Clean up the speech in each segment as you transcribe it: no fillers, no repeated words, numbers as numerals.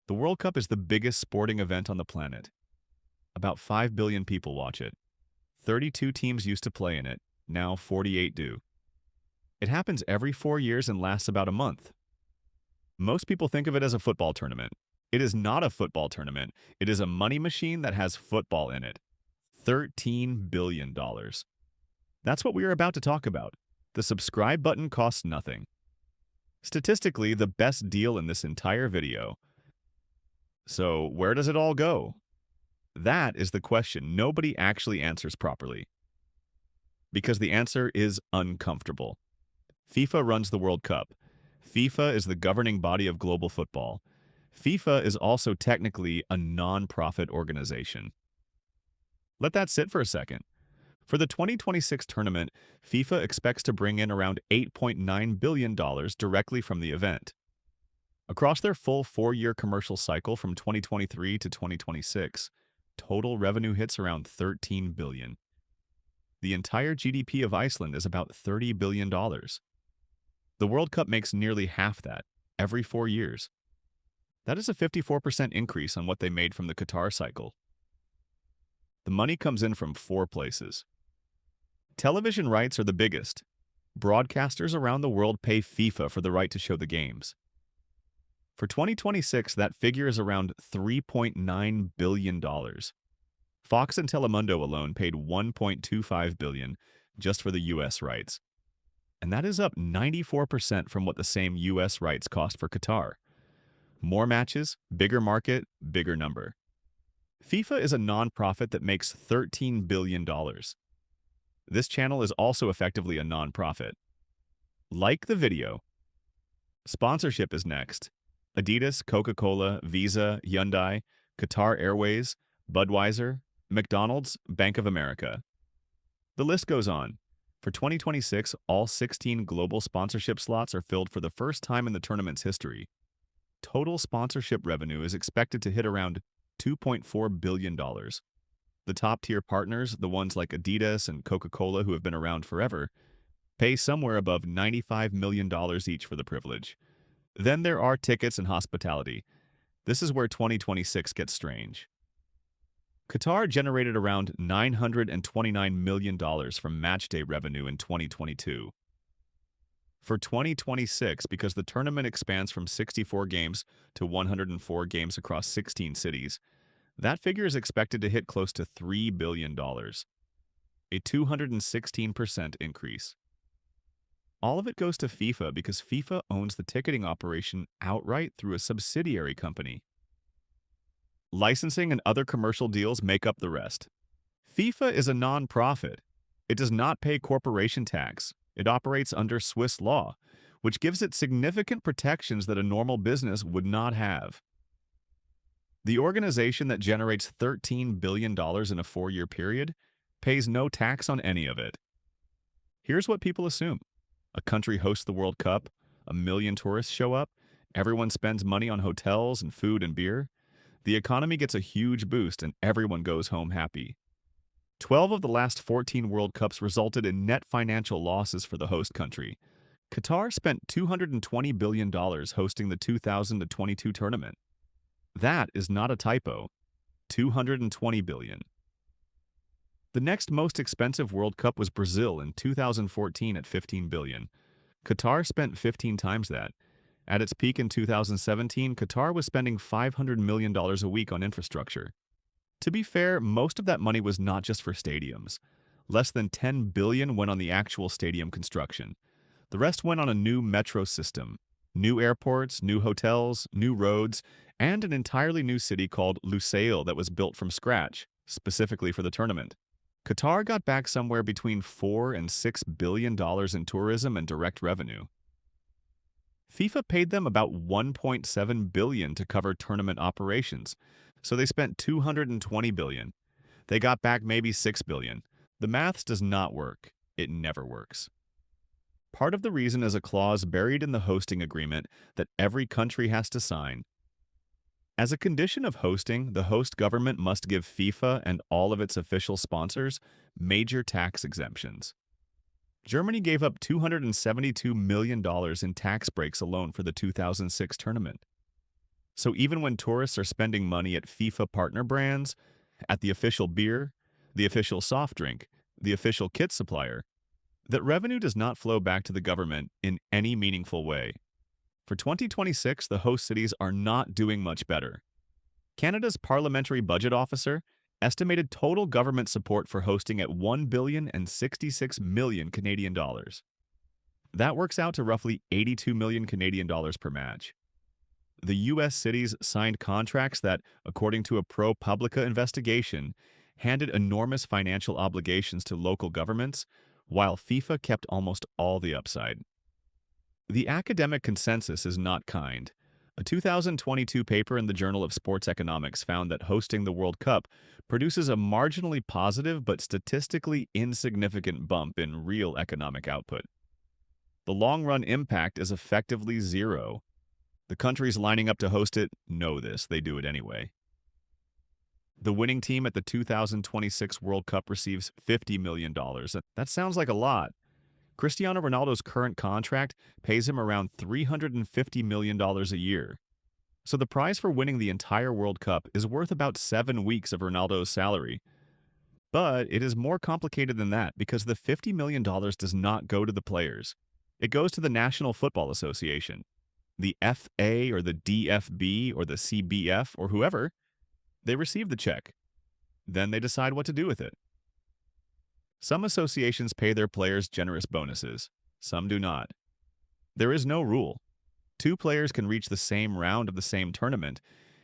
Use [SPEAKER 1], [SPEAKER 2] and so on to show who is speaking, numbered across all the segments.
[SPEAKER 1] The World Cup is the biggest sporting event on the planet. About 5 billion people watch it. 32 teams used to play in it, now 48 do. It happens every 4 years and lasts about a month. Most people think of it as a football tournament. It is not a football tournament. It is a money machine that has football in it. $13 billion. That's what we are about to talk about. The subscribe button costs nothing. Statistically, the best deal in this entire video. So, where does it all go? That is the question nobody actually answers properly. Because the answer is uncomfortable. FIFA runs the World Cup. FIFA is the governing body of global football. FIFA is also technically a non-profit organization. Let that sit for a second. For the 2026 tournament, FIFA expects to bring in around $8.9 billion directly from the event. Across their full 4-year commercial cycle from 2023 to 2026, total revenue hits around $13 billion. The entire GDP of Iceland is about $30 billion. The World Cup makes nearly half that, every 4 years. That is a 54% increase on what they made from the Qatar cycle. The money comes in from 4 places. Television rights are the biggest. Broadcasters around the world pay FIFA for the right to show the games. For 2026, that figure is around $3.9 billion. Fox and Telemundo alone paid $1.25 billion just for the US rights. And that is up 94% from what the same US rights cost for Qatar. More matches, bigger market, bigger number. FIFA is a non-profit that makes $13 billion. This channel is also effectively a non-profit. Like the video. Sponsorship is next. Adidas, Coca-Cola, Visa, Hyundai, Qatar Airways, Budweiser, McDonald's, Bank of America. The list goes on. For 2026, all 16 global sponsorship slots are filled for the first time in the tournament's history. Total sponsorship revenue is expected to hit around $2.4 billion. The top-tier partners, the ones like Adidas and Coca-Cola who have been around forever, pay somewhere above $95 million each for the privilege. Then there are tickets and hospitality. This is where 2026 gets strange. Qatar generated around $929 million from matchday revenue in 2022. For 2026, because the tournament expands from 64 games to 104 games across 16 cities, that figure is expected to hit close to $3 billion, a 216% increase. All of it goes to FIFA because FIFA owns the ticketing operation outright through a subsidiary company. Licensing and other commercial deals make up the rest. FIFA is a non-profit. It does not pay corporation tax. It operates under Swiss law, which gives it significant protections that a normal business would not have. The organization that generates $13 billion in a 4-year period pays no tax on any of it. Here's what people assume. A country hosts the World Cup, 1 million tourists show up, everyone spends money on hotels and food and beer. The economy gets a huge boost and everyone goes home happy. 12 of the last 14 World Cups resulted in net financial losses for the host country. Qatar spent $220 billion hosting the 2022 tournament. That is not a typo. $220 billion. The next most expensive World Cup was Brazil in 2014 at $15 billion. Qatar spent 15 times that. At its peak in 2017, Qatar was spending $500 million a week on infrastructure. To be fair, most of that money was not just for stadiums. Less than $10 billion went on the actual stadium construction. The rest went on a new metro system, new airports, new hotels, new roads, and an entirely new city called Lusail that was built from scratch, specifically for the tournament. Qatar got back somewhere between $4 and $6 billion in tourism and direct revenue. FIFA paid them about $1.7 billion to cover tournament operations, so they spent $220 billion. They got back maybe $6 billion. The maths does not work. It never works. Part of the reason is a clause buried in the hosting agreement that every country has to sign. As a condition of hosting, the host government must give FIFA and all of its official sponsors major tax exemptions. Germany gave up $272 million in tax breaks alone for the 2006 tournament. So even when tourists are spending money at FIFA partner brands, at the official beer, the official soft drink, the official kit supplier, that revenue does not flow back to the government in any meaningful way. For 2026, the host cities are not doing much better. Canada's Parliamentary Budget Officer estimated total government support for hosting at 1 billion and 66 million Canadian dollars. That works out to roughly 82 million Canadian dollars per match. The U.S. cities signed contracts that, according to a ProPublica investigation, handed enormous financial obligations to local governments, while FIFA kept almost all the upside. The academic consensus is not kind. A 2022 paper in the Journal of Sports Economics found that hosting the World Cup produces a marginally positive but statistically insignificant bump in real economic output. The long-run impact is effectively zero. The countries lining up to host it know this, they do it anyway. The winning team at the 2026 World Cup receives $50 million. That sounds like a lot. Cristiano Ronaldo's current contract pays him around $350 million a year. So the prize for winning the entire World Cup is worth about 7 weeks of Ronaldo's salary. But it is more complicated than that because the $50 million does not go to the players. It goes to the National Football Association. The FA or the DFB or the CBF or whoever, they receive the check. Then they decide what to do with it. Some associations pay their players generous bonuses. Some do not. There is no rule. 2 players can reach the same round of the same tournament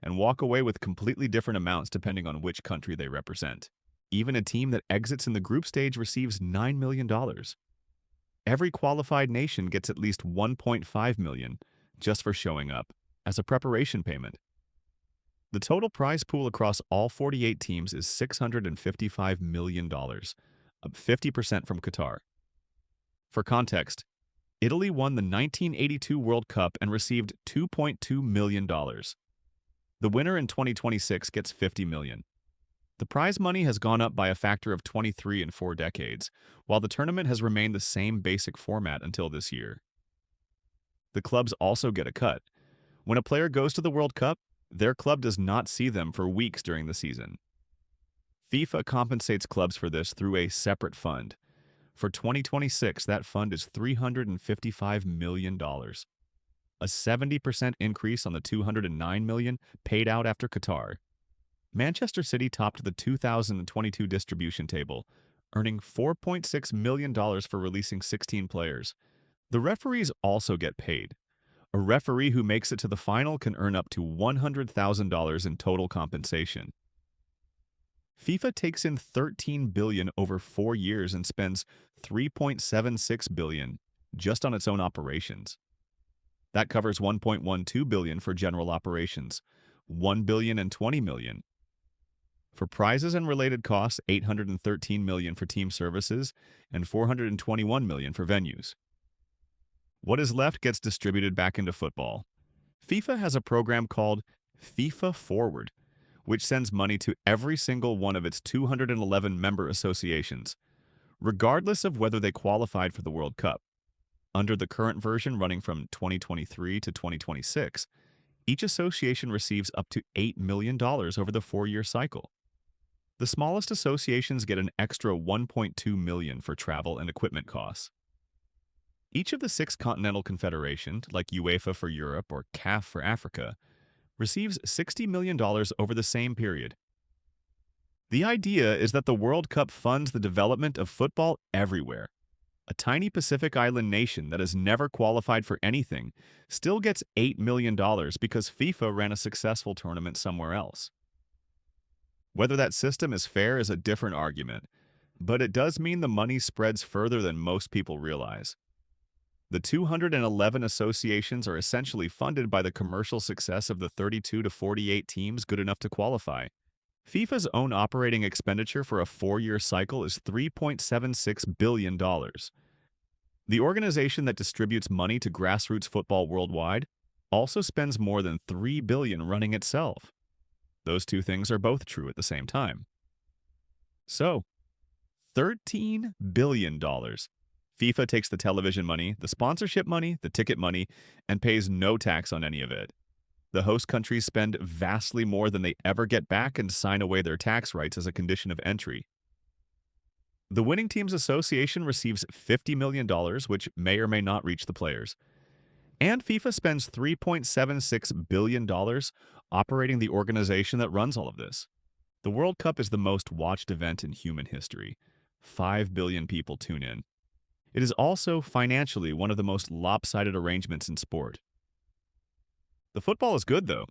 [SPEAKER 1] and walk away with completely different amounts depending on which country they represent. Even a team that exits in the group stage receives $9 million. Every qualified nation gets at least $1.5 million just for showing up, as a preparation payment. The total prize pool across all 48 teams is $655 million, up 50% from Qatar. For context, Italy won the 1982 World Cup and received $2.2 million. The winner in 2026 gets $50 million. The prize money has gone up by a factor of 23 in 4 decades, while the tournament has remained the same basic format until this year. The clubs also get a cut. When a player goes to the World Cup, their club does not see them for weeks during the season. FIFA compensates clubs for this through a separate fund. For 2026, that fund is $355 million, a 70% increase on the $209 million paid out after Qatar. Manchester City topped the 2022 distribution table, earning $4.6 million for releasing 16 players. The referees also get paid. A referee who makes it to the final can earn up to $100,000 in total compensation. FIFA takes in $13 billion over 4 years and spends $3.76 billion just on its own operations. That covers $1.12 billion for general operations, $1 billion and $20 million. For prizes and related costs, $813 million for team services and $421 million for venues. What is left gets distributed back into football. FIFA has a program called FIFA Forward, which sends money to every single one of its 211 member associations, regardless of whether they qualified for the World Cup. Under the current version running from 2023 to 2026, each association receives up to $8 million over the 4-year cycle. The smallest associations get an extra $1.2 million for travel and equipment costs. Each of the 6 continental confederations, like UEFA for Europe or CAF for Africa, receives $60 million over the same period. The idea is that the World Cup funds the development of football everywhere. A tiny Pacific Island nation that has never qualified for anything still gets $8 million because FIFA ran a successful tournament somewhere else. Whether that system is fair is a different argument, but it does mean the money spreads further than most people realize. The 211 associations are essentially funded by the commercial success of the 32 to 48 teams good enough to qualify. FIFA's own operating expenditure for a 4-year cycle is $3.76 billion. The organization that distributes money to grassroots football worldwide also spends more than $3 billion running itself. Those two things are both true at the same time. So, $13 billion. FIFA takes the television money, the sponsorship money, the ticket money, and pays no tax on any of it. The host countries spend vastly more than they ever get back and sign away their tax rights as a condition of entry. The winning teams association receives $50 million, which may or may not reach the players. And FIFA spends $3.76 billion operating the organization that runs all of this. The World Cup is the most watched event in human history. 5 billion people tune in. It is also financially one of the most lopsided arrangements in sport. The football is good, though.